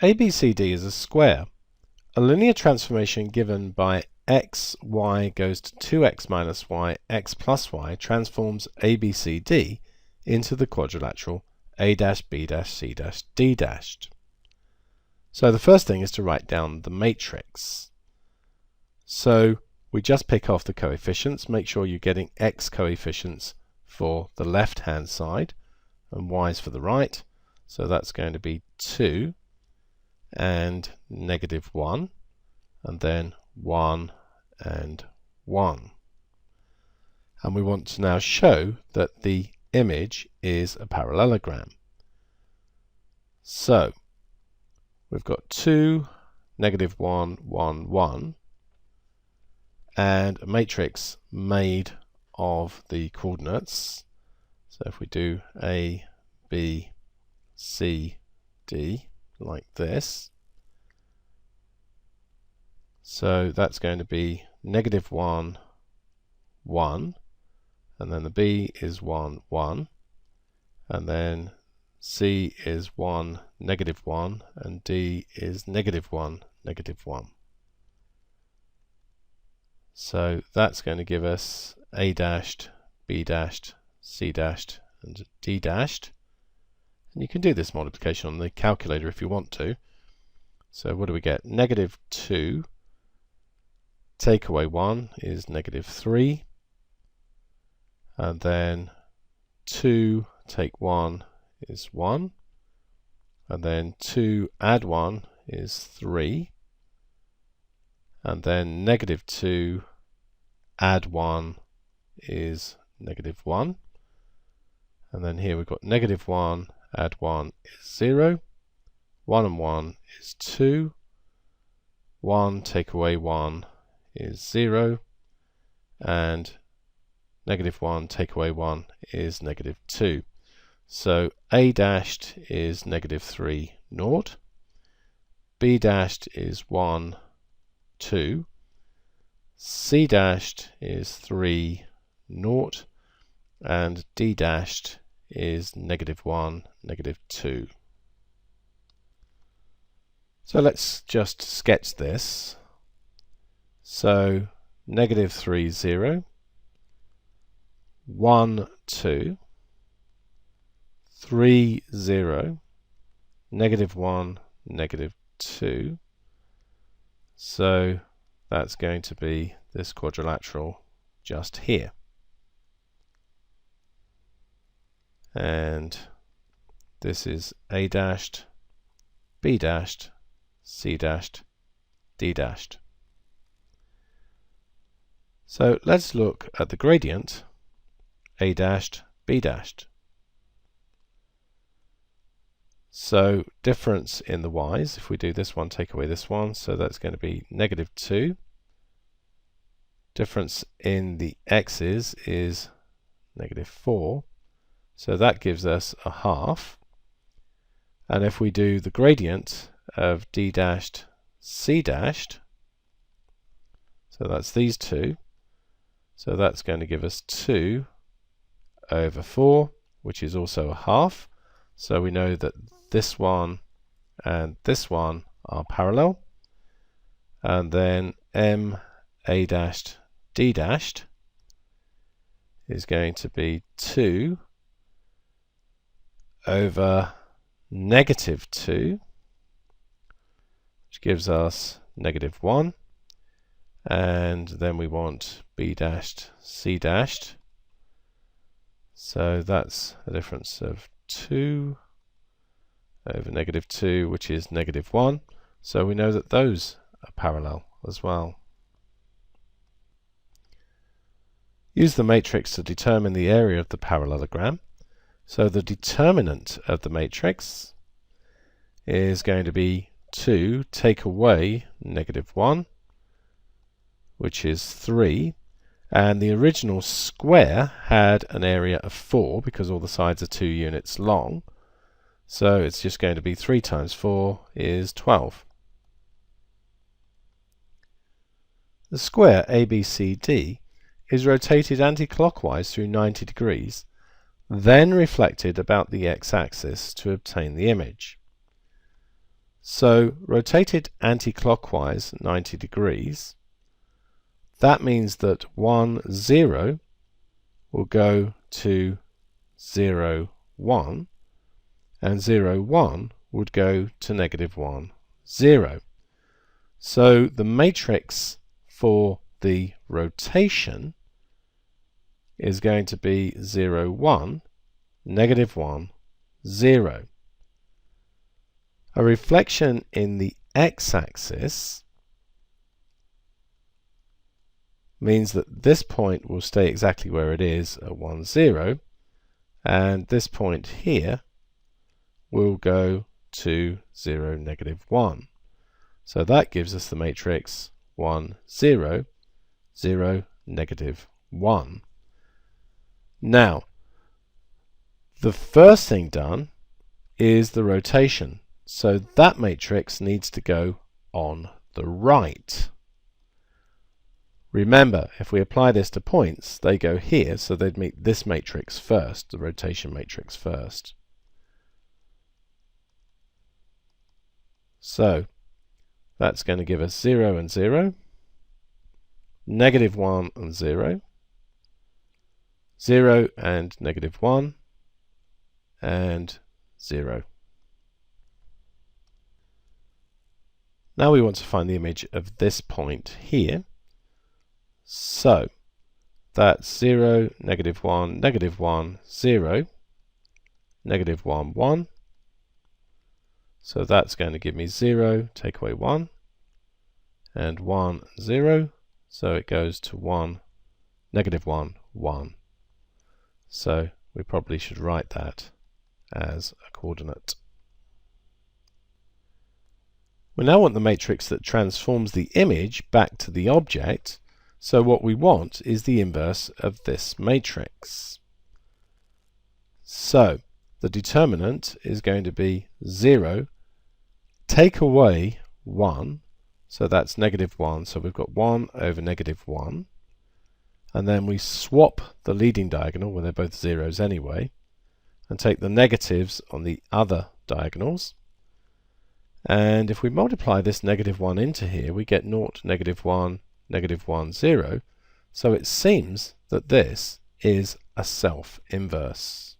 ABCD is a square. A linear transformation given by x, y goes to 2x minus y, x plus y transforms ABCD into the quadrilateral A dash B dash C dash D dashed. So the first thing is to write down the matrix. So we just pick off the coefficients, make sure you're getting x coefficients for the left hand side and y's for the right. So that's going to be 2 and -1, and then 1 and 1. And we want to now show that the image is a parallelogram. So we've got 2, -1, 1, 1, and a matrix made of the coordinates. So if we do A, B, C, D, like this, so that's going to be -1, 1, and then the B is 1, 1, and then C is 1, -1, and D is -1, -1. So that's going to give us A dashed, B dashed, C dashed, and D dashed. And you can do this multiplication on the calculator if you want to. So what do we get? -2 take away 1 is -3, and then 2 take 1 is 1, and then 2 add 1 is 3, and then -2 add 1 is -1, and then here we've got -1 add 1 is 0, 1 and 1 is 2, 1 take away 1 is 0, and -1 take away 1 is -2. So A dashed is -3, 0, B dashed is 1, 2, C dashed is 3, 0, and D dashed is -1, -2. So let's just sketch this. So -3, 0, 1, 2, 3, 0, -1, -2. So that's going to be this quadrilateral just here. And this is A dashed, B dashed, C dashed, D dashed. So let's look at the gradient A dashed, B dashed. So difference in the y's, if we do this one, take away this one, so that's going to be -2. Difference in the x's is -4, so that gives us a half. And if we do the gradient of D dashed, C dashed, so that's these two, so that's going to give us 2 over 4, which is also a half. So we know that this one and this one are parallel. And then M A dashed D dashed is going to be 2 over -2, which gives us -1. And then we want B dashed, C dashed. So that's a difference of 2 over -2, which is -1. So we know that those are parallel as well. Use the matrix to determine the area of the parallelogram. So the determinant of the matrix is going to be 2 take away -1, which is 3, and the original square had an area of 4 because all the sides are 2 units long, so it's just going to be 3 times 4 is 12. The square ABCD is rotated anti-clockwise through 90 degrees, then reflected about the x-axis to obtain the image. So rotated anti-clockwise 90 degrees, that means that 1, 0 will go to 0, 1, and 0, 1 would go to negative 1, 0. So the matrix for the rotation is going to be 0, 1, negative 1, 0. A reflection in the x-axis means that this point will stay exactly where it is at 1, 0, and this point here will go to 0, negative 1. So that gives us the matrix 1, 0, 0, negative 1. Now, the first thing done is the rotation. So that matrix needs to go on the right. Remember, if we apply this to points, they go here, so they'd meet this matrix first, the rotation matrix first. So that's going to give us 0 and 0, negative 1 and 0, 0 and negative 1, and 0. Now we want to find the image of this point here. So that's 0, negative 1, negative 1, 0, negative 1, 1. So that's going to give me 0, take away 1, and 1, 0. So it goes to 1, negative 1, 1. So we probably should write that as a coordinate. We now want the matrix that transforms the image back to the object. So what we want is the inverse of this matrix. So the determinant is going to be 0, take away 1, so that's negative 1, so we've got 1 over negative 1, and then we swap the leading diagonal, well they're both zeros anyway, and take the negatives on the other diagonals, and if we multiply this negative 1 into here, we get 0, negative 1, negative 1, 0, so it seems that this is a self-inverse.